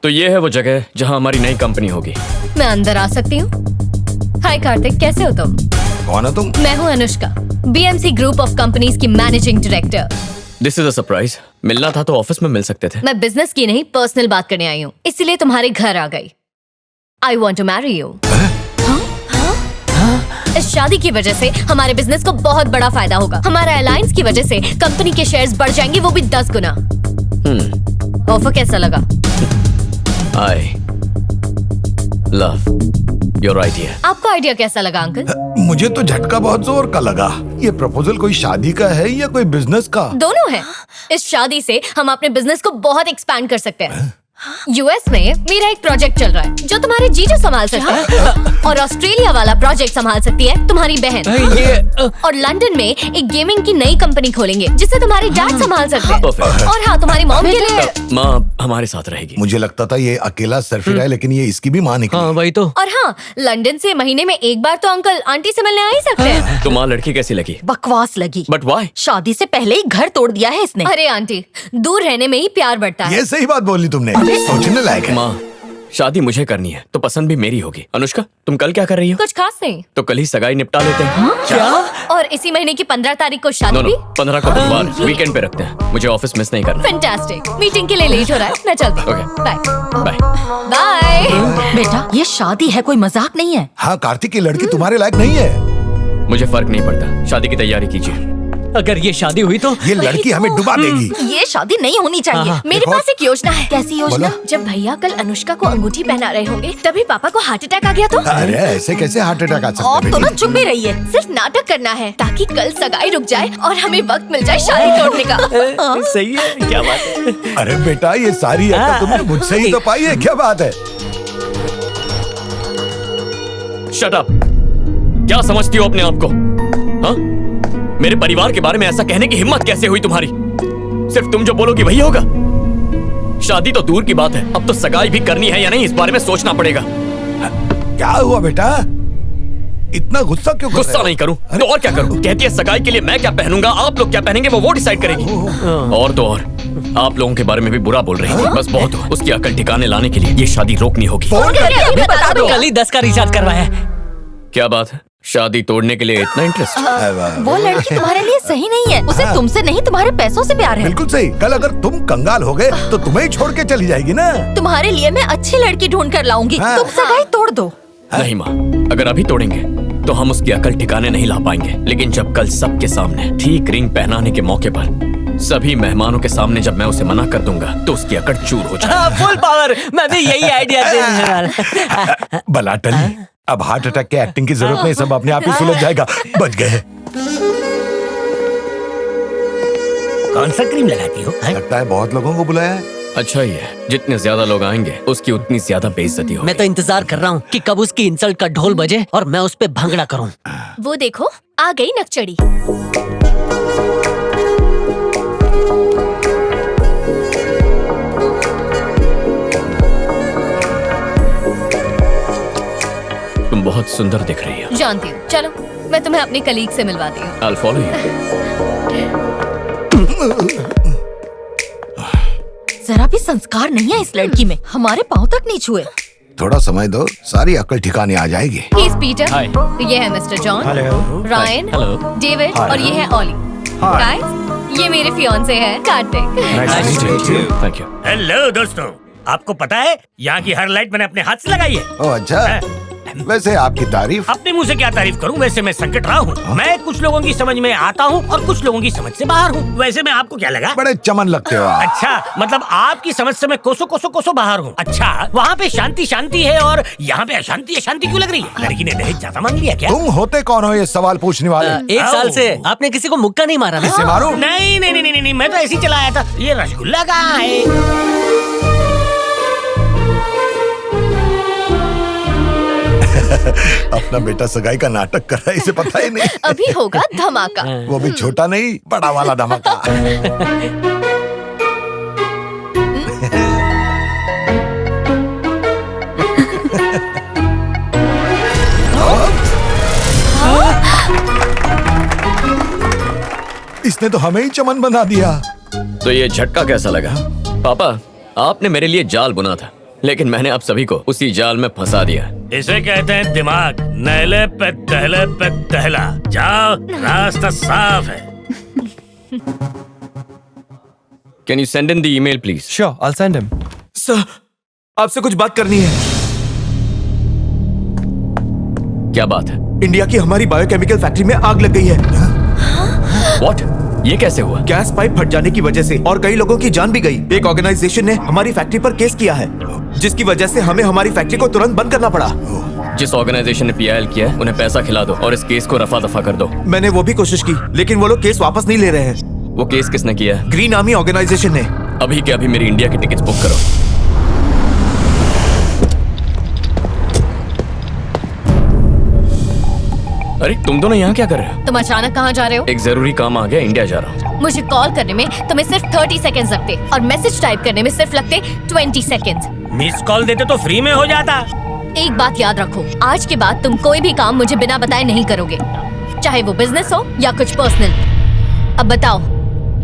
तो ये है वो जगह जहाँ हमारी नई कंपनी होगी। मैं अंदर आ सकती हूँ? हाय कार्तिक, कैसे हो तुम? कौन हो तुम? मैं हूँ Anushka, BMC group of companies की managing director. This is a surprise. मिलना था तो ऑफिस में मिल सकते थे। मैं बिजनेस की नहीं, पर्सनल बात करने आई हूँ, इसीलिए तुम्हारे घर आ गई। I want to marry you. इस शादी की वजह से हमारे बिजनेस को बहुत बड़ा फायदा होगा। हमारा अलायंस की वजह से कंपनी के शेयर्स बढ़ जाएंगे, वो भी 10 गुना। ऑफर कैसा लगा? I love your idea. आपको आइडिया कैसा लगा अंकल? मुझे तो झटका बहुत जोर का लगा। ये प्रपोजल कोई शादी का है या कोई बिजनेस का? दोनों है। इस शादी से हम अपने बिजनेस को बहुत एक्सपैंड कर सकते हैं। यूएस में मेरा एक प्रोजेक्ट चल रहा है जो तुम्हारे जीजू संभाल सकते हैं, और ऑस्ट्रेलिया वाला प्रोजेक्ट संभाल सकती है तुम्हारी बहन। और लंदन में एक गेमिंग की नई कंपनी खोलेंगे जिसे तुम्हारे डैड संभाल सकते हैं। और हाँ, तुम्हारी मॉम के लिए माँ हमारे साथ रहेगी। मुझे लगता था ये अकेला सरफिरा है, लेकिन ये इसकी भी माँ निकली। हाँ वही तो। और हाँ, लंदन से महीने में एक बार तो अंकल आंटी से मिलने आ ही सकते हैं। तो माँ लड़की कैसी लगी? बकवास लगी। But why? शादी से पहले ही घर तोड़ दिया है इसने। अरे आंटी, दूर रहने में ही प्यार बढ़ता है। ये सही बात बोली तुमने, सोचने लायक है। माँ शादी मुझे करनी है तो पसंद भी मेरी होगी। अनुष्का तुम कल क्या कर रही हो? कुछ खास नहीं। तो कल ही सगाई निपटा लेते हैं। क्या? और इसी महीने की 15 तारीख को शादी भी? 15 को बुधवार, वीकेंड पे रखते हैं। मुझे ऑफिस मिस नहीं करना। फैंटास्टिक। मीटिंग के लिए लेट हो रहा है, मैं चलती हूँ। Okay. Bye bye. बाय। बेटा, ये शादी है, कोई मजाक नहीं है। हाँ, कार्तिक की लड़की तुम्हारे लायक नहीं है। मुझे फर्क नहीं पड़ता, शादी की तैयारी कीजिए। अगर ये शादी हुई तो ये लड़की हमें डुबा देगी। ये शादी नहीं होनी चाहिए। मेरे पास एक योजना है। कैसी योजना? जब भैया कल अनुष्का को अंगूठी पहना रहे होंगे तभी पापा को हार्ट अटैक आ गया तो? अरे ऐसे कैसे हार्ट अटैक आ सकता आप है तो ना बेटी? चुप ही रहिए। सिर्फ नाटक करना है ताकि कल सगाई रुक जाए और हमें वक्त मिल जाए शादी तोड़ने का। सही है, क्या बात है। अरे बेटा, ये सारी अकल तुमने मुझसे ही तो पाई है, क्या बात है? Shut up. क्या समझती हो अपने आप को? हाँ? मेरे परिवार के बारे में ऐसा कहने की हिम्मत कैसे हुई तुम्हारी? सिर्फ तुम जो बोलोगी वही होगा? शादी तो दूर की बात है, अब तो सगाई भी करनी है या नहीं इस बारे में सोचना पड़ेगा। क्या हुआ बेटा? इतना गुस्सा क्यों कर रहे गुस्सा हो? नहीं करूं तो और क्या करूं? कहती है सगाई के लिए मैं क्या पहनूंगा, आप लोग क्या पहनेंगे वो डिसाइड करेगी। और तो और आप लोगों के बारे में भी बुरा बोल रही थी। बस बहुत हो, उसकी अकल ठिकाने लाने के लिए ये शादी रोकनी होगी। फोन करके अभी बता दो। कल ही 10 का रिचार्ज करवाया है। क्या बात है, शादी तोड़ने के लिए इतना इंटरेस्ट? वो लड़की तुम्हारे लिए सही नहीं है। उसे तुमसे नहीं, तुम्हारे पैसों से प्यार है। बिल्कुल सही। कल अगर तुम कंगाल हो गए तो तुम्हें ही छोड़ के चली जाएगी ना। तुम्हारे लिए मैं अच्छी लड़की ढूंढ कर लाऊंगी। हाँ। तुम सगाई तोड़ दो। नहीं माँ, अगर अभी तोड़ेंगे तो हम उसकी अकल ठिकाने नहीं ला पाएंगे। लेकिन जब कल सबके सामने ठीक रिंग पहनाने के मौके पर सभी मेहमानों के सामने जब मैं उसे मना कर दूंगा तो उसकी अकड़ चूर हो जाएगी। Full power. मैं भी यही आइडिया देने वाला। भला टली, अब हार्ट अटैक के एक्टिंग की जरूरत नहीं, सब अपने आप ही सुलझ जाएगा। बच गए। कौन सा क्रीम लगाती हो? लगता है बहुत लोगों को बुलाया है। अच्छा ही है, जितने ज्यादा लोग आएंगे उसकी उतनी ज्यादा बेइज्जती होगी। मैं तो इंतजार कर रहा हूँ कि कब उसकी इंसल्ट का ढोल बजे और मैं उस पे भंगड़ा करूँ। वो देखो, आ गई नकचड़ी। तुम बहुत सुंदर दिख रही हो। जानती हूँ, चलो मैं तुम्हें अपने कलीग से मिलवाती हूँ। I'll follow you। जरा भी संस्कार नहीं है इस लड़की में, हमारे पाँव तक नहीं छुए। थोड़ा समय दो, सारी अकल ठिकाने आ जाएगी। He is Peter, Hi. ये है mister John, Ryan, Hello. David और ये है ऑली। गाइस, ये मेरे फियांसे हैं कार्तिक। Thank you। हेलो दोस्तों, आपको पता है यहाँ की हर लाइट मैंने अपने हाथ से लगाई है। ओ अच्छा, वैसे आपकी तारीफ। अपने मुंह से क्या तारीफ करूँ, वैसे मैं संकट रहा हूँ। मैं कुछ लोगों की समझ में आता हूँ और कुछ लोगों की समझ से बाहर हूँ। वैसे मैं आपको क्या लगा? बड़े चमन लगते हो आप। अच्छा, मतलब आपकी समझ से मैं कोसों बाहर हूँ। अच्छा, वहाँ पे शांति शांति है और यहाँ पे अशांति अशांति क्यों लग रही है? लड़की ने दहेज ज्यादा मांग लिया क्या? तुम होते कौन हो ये सवाल पूछने वाले? 1 साल से आपने किसी को मुक्का नहीं मारा ना? इसे मारो। नहीं नहीं नहीं नहीं, मैं तो ऐसे ही चलाया था। ये रसगुल्ला कहाँ है? अपना बेटा सगाई का नाटक कर रहा है, इसे पता ही नहीं। अभी होगा धमाका। वो भी छोटा नहीं, बड़ा वाला धमाका। इसने तो हमें ही चमन बना दिया। तो ये झटका कैसा लगा? पापा, आपने मेरे लिए जाल बुना था, लेकिन मैंने आप सभी को उसी जाल में फंसा दिया। इसे कहते हैं दिमाग। नहले पे दहला। जाओ, रास्ता साफ है। Can you send in the email please? Sure, I'll send him. Sir, आपसे कुछ बात करनी है। क्या बात है? इंडिया की हमारी बायोकेमिकल फैक्ट्री में आग लग गई है। व्हाट? ये कैसे हुआ? गैस पाइप फट जाने की वजह से और कई लोगों की जान भी गई। एक ऑर्गेनाइजेशन ने हमारी फैक्ट्री पर केस किया है, जिसकी वजह से हमें हमारी फैक्ट्री को तुरंत बंद करना पड़ा। जिस ऑर्गेनाइजेशन ने पीआईएल किया है उन्हें पैसा खिला दो और इस केस को रफा दफा कर दो। मैंने वो भी कोशिश की, लेकिन वो लोग केस वापस नहीं ले रहे हैं। वो केस किसने किया है? ग्रीन आर्मी ऑर्गेनाइजेशन ने। अभी के अभी मेरी इंडिया की टिकट्स बुक करो। अरे तुम दोनों यहाँ क्या कर रहे हो? तुम अचानक कहाँ जा रहे हो? एक जरूरी काम आ गया, इंडिया जा रहा हूँ। मुझे कॉल करने में तुम्हें सिर्फ 30 सेकंड्स लगते और मैसेज टाइप करने में सिर्फ लगते 20 सेकंड्स। मिस कॉल देते तो फ्री में हो जाता। एक बात याद रखो, आज के बाद तुम कोई भी काम मुझे बिना बताए नहीं करोगे, चाहे वो बिजनेस हो या कुछ पर्सनल। अब बताओ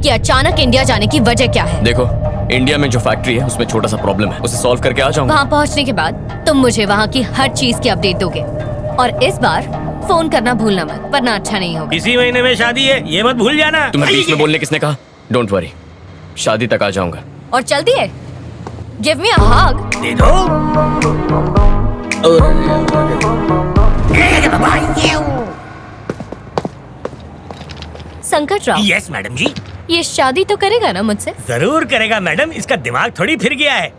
कि अचानक इंडिया जाने की वजह क्या है? देखो, इंडिया में जो फैक्ट्री है उसमें छोटा सा प्रॉब्लम है, उसे सॉल्व करके आ जाऊंगा। वहाँ पहुँचने के बाद तुम मुझे वहाँ की हर चीज की अपडेट दोगे और इस बार फोन करना भूलना मत, वरना अच्छा नहीं होगा। इसी महीने में शादी है, ये मत भूल जाना। तुम्हें बीच में बोलने किसने कहा? डोंट वरी, शादी तक आ जाऊंगा। और चलती है, गिव मी अ हग। दे दो। संकट राव, यस मैडम जी। ये शादी तो करेगा ना मुझसे? जरूर करेगा मैडम, इसका दिमाग थोड़ी फिर गया है।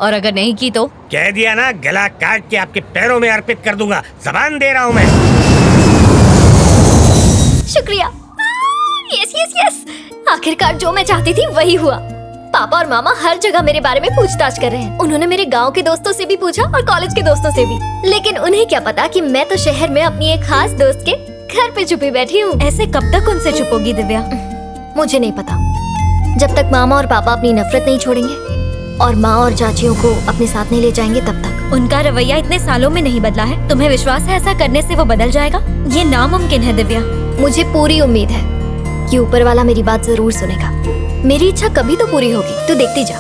और अगर नहीं की तो? कह दिया ना, गला काट के आपके पैरों में अर्पित कर दूंगा। जबान दे रहा हूँ मैं। शुक्रिया। यस यस यस, आखिरकार जो मैं चाहती थी वही हुआ। पापा और मामा हर जगह मेरे बारे में पूछताछ कर रहे हैं। उन्होंने मेरे गांव के दोस्तों से भी पूछा और कॉलेज के दोस्तों से भी, लेकिन उन्हें क्या पता कि मैं तो शहर में अपनी एक खास दोस्त के घर पे छुपी बैठी हूँ। ऐसे कब तक उनसे छुपोगी दिव्या? मुझे नहीं पता, जब तक मामा और पापा अपनी नफरत नहीं छोड़ेंगे और माँ और चाचियों को अपने साथ नहीं ले जाएंगे तब तक। उनका रवैया इतने सालों में नहीं बदला है। तुम्हें विश्वास है ऐसा करने से वो बदल जाएगा? ये नामुमकिन है दिव्या। मुझे पूरी उम्मीद है कि ऊपर वाला मेरी बात जरूर सुनेगा। मेरी इच्छा कभी तो पूरी होगी, तू देखती जा।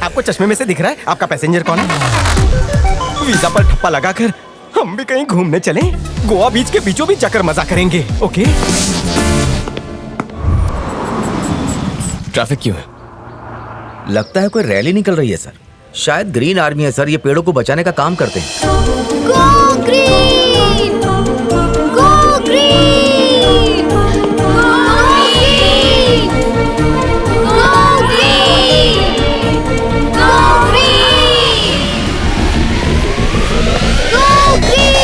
आपको चश्मे में से दिख रहा है आपका पैसेंजर कौन है? वीजा पर ठप्पा लगाकर हम भी कहीं घूमने चलें। गोवा बीच के बीचों बीच जाकर मजा करेंगे। ओके? ट्रैफिक क्यों है? लगता है कोई रैली निकल रही है सर। शायद ग्रीन आर्मी है सर, ये पेड़ों को बचाने का काम करते हैं। Go green! Go green! Go green! Go green! Go green! Go green!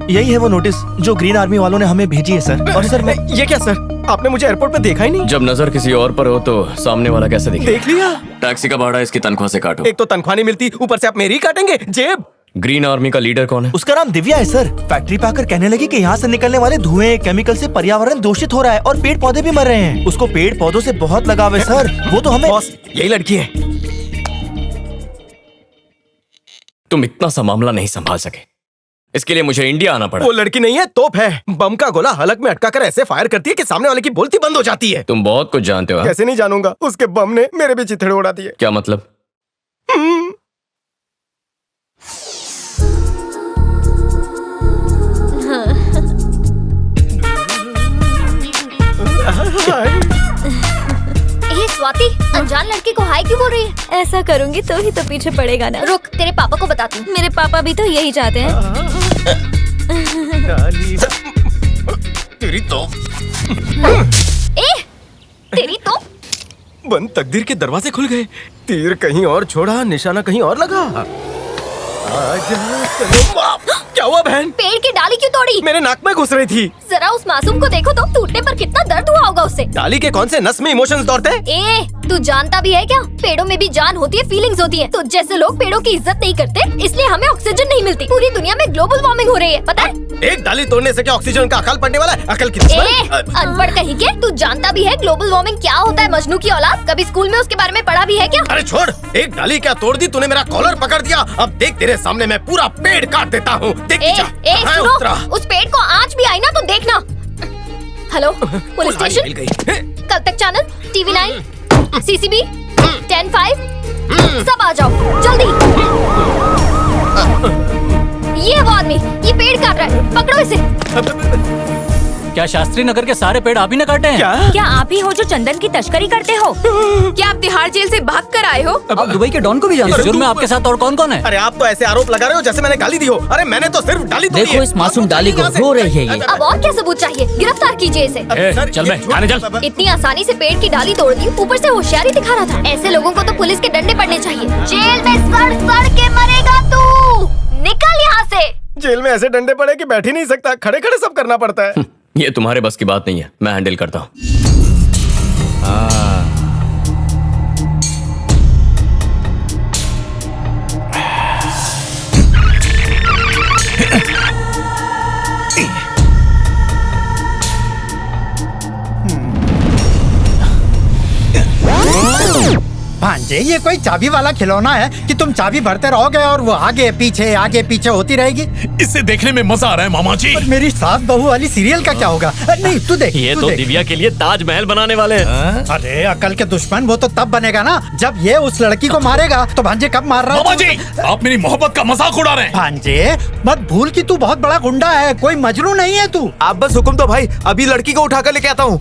यही है वो नोटिस जो ग्रीन आर्मी वालों ने हमें भेजी है सर। और सर मैं ये क्या सर, आपने मुझे एयरपोर्ट पे देखा ही नहीं? जब नजर किसी और पर हो तो सामने वाला कैसे दिखे? देख लिया। टैक्सी का भाड़ा इसकी तनख्वाह से काटो। एक तो तनख्वाह नहीं मिलती, ऊपर से आप मेरी ही काटेंगे जेब। ग्रीन आर्मी का लीडर कौन है? उसका नाम दिव्या है सर। फैक्ट्री पे आकर कहने लगी कि यहाँ से निकलने वाले धुएं केमिकल से पर्यावरण दूषित हो रहा है और पेड़ पौधे भी मर रहे हैं। उसको पेड़ पौधों से बहुत लगाव है सर। वो तो हमें बॉस, यही लड़की है। तुम इतना सा मामला नहीं संभाल सके, इसके लिए मुझे इंडिया आना पड़ा। वो लड़की नहीं है, तोप है। बम का गोला हलक में अटका कर ऐसे फायर करती है कि सामने वाले की बोलती बंद हो जाती है। तुम बहुत कुछ जानते हो। कैसे नहीं जानूंगा, उसके बम ने मेरे भी चिथड़े उड़ा दिए। क्या मतलब? स्वाति, अनजान लड़की को हाय क्यों बोल रही है? ऐसा करूंगी तो ही तो पीछे पड़ेगा ना। रुक, तेरे पापा को बताती हूँ। मेरे पापा भी तो यही चाहते हैं। तेरी तो तेरी तो बंद तकदीर के दरवाजे खुल गए। तीर कहीं और छोड़ा, निशाना कहीं और लगा। आजा चलो। क्या हुआ बहन? पेड़ की डाली क्यों तोड़ी? मेरे नाक में घुस रही थी। जरा उस मासूम को देखो तो, टूटने पर कितना दर्द हुआ होगा उससे। डाली के कौन से नस में इमोशंस दौड़ते हैं? ए, तू जानता भी है क्या? पेड़ों में भी जान होती है, फीलिंग्स होती है। तो जैसे लोग पेड़ों की इज्जत नहीं करते, इसलिए हमें ऑक्सीजन नहीं मिलती। पूरी दुनिया में ग्लोबल वार्मिंग हो रही है, पता है? एक डाली तोड़ने से क्या ऑक्सीजन का अकाल पड़ने वाला है? अकल की अनपढ़ कहीं के, तू जानता भी है ग्लोबल वार्मिंग क्या होता है? मजनू की औलाद, कभी स्कूल में उसके बारे में पढ़ा भी है क्या? अरे छोड़, एक डाली क्या तोड़ दी तूने, मेरा कॉलर पकड़ दिया। अब देख तेरे सामने मैं पूरा पेड़ काट देता हूँ। सुनो, उस पेड़ को आँच भी आई ना तो देखना। हेलो पुलिस स्टेशन, कल तक चैनल TV9, CCB 10-5 सब आ जाओ जल्दी। ये वो आदमी ये पेड़ काट रहा है, पकड़ो इसे। क्या शास्त्री नगर के सारे पेड़ आप ही न काटे हैं? क्या आप ही हो जो चंदन की तस्करी करते हो? क्या आप तिहाड़ जेल से भाग कर आए हो? आप दुबई के डॉन को भी जानते हो? जुर्म में आपके साथ और कौन कौन है? अरे आप तो ऐसे आरोप लगा रहे हो जैसे मैंने गाली दी हो। अरे मैंने तो सिर्फ डाली तोड़ी है। देखो इस मासूम डाली को, रो रही है ये। अब और क्या सबूत चाहिए? गिरफ्तार कीजिए इसे। चल बे, थाने चल। इतनी आसानी से पेड़ की डाली तोड़ दी, ऊपर से होशियारी दिखा रहा था। ऐसे लोगों को तो पुलिस के डंडे पड़ने चाहिए। जेल में सड़ सड़ के मरेगा तू। निकल यहाँ से। जेल में ऐसे डंडे पड़े कि बैठ ही नहीं सकता, खड़े खड़े सब करना पड़ता है। ये तुम्हारे बस की बात नहीं है, मैं हैंडल करता हूँ। भांजे ये कोई चाबी वाला खिलौना है कि तुम चाबी भरते रहोगे और वो आगे पीछे होती रहेगी? इसे देखने में मजा आ रहा है मामा जी। और मेरी सास बहू वाली सीरियल का क्या होगा? नहीं तू देख, ये तू तो देख। दिव्या के लिए ताजमहल बनाने वाले हैं। अरे अकल के दुश्मन, वो तो तब बनेगा ना जब ये उस लड़की को मारेगा। तो भांजे कब मार रहा है? मामा जी आप मेरी मोहब्बत का मजाक उड़ा रहे हैं। भांजे मत भूल कि तू बहुत बड़ा गुंडा है, कोई मजनू नहीं है तू। आप बस हुक्म दो भाई, अभी लड़की को उठा कर लेके आता हूँ।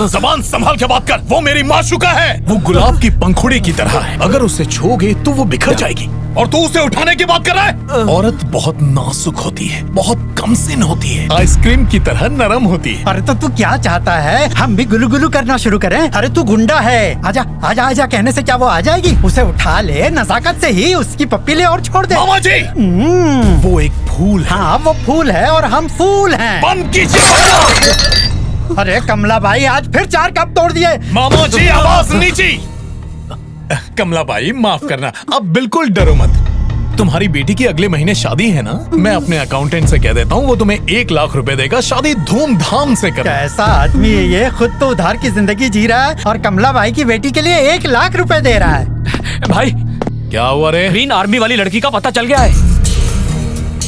जबान संभाल के बात कर, वो मेरी माशूका है। वो गुलाब की पंखुड़ी की तरह है, अगर उसे छूओगे तो वो बिखर जाएगी। और तू उसे उठाने की बात कर रहा है? औरत बहुत नाजुक होती है, बहुत कमसिन होती है, आइसक्रीम की तरह नरम होती है। अरे तो तू क्या चाहता है, हम भी गुलू गुलू करना शुरू करें? अरे तू गुंडा है, आजा आजा आजा कहने से क्या वो आ जाएगी? उसे उठा ले, नजाकत से ही उसकी पप्पी ले और छोड़ दे। मामा जी वो एक फूल है। हाँ वो फूल है और हम फूल हैं। बंद कीजिए। अरे कमला भाई आज फिर 4 कप तोड़ दिए। मामा जी आवाज नीचे। कमला भाई माफ करना, अब बिल्कुल डरो मत। तुम्हारी बेटी की अगले महीने शादी है ना? मैं अपने अकाउंटेंट से कह देता हूँ, वो तुम्हें 1 लाख रुपए देगा, शादी धूमधाम से कर। कैसा आदमी है ये, खुद तो उधार की जिंदगी जी रहा है और कमला भाई की बेटी के लिए 1 लाख रुपए दे रहा है। भाई क्या हुआ रे? ग्रीन आर्मी वाली लड़की का पता चल गया है।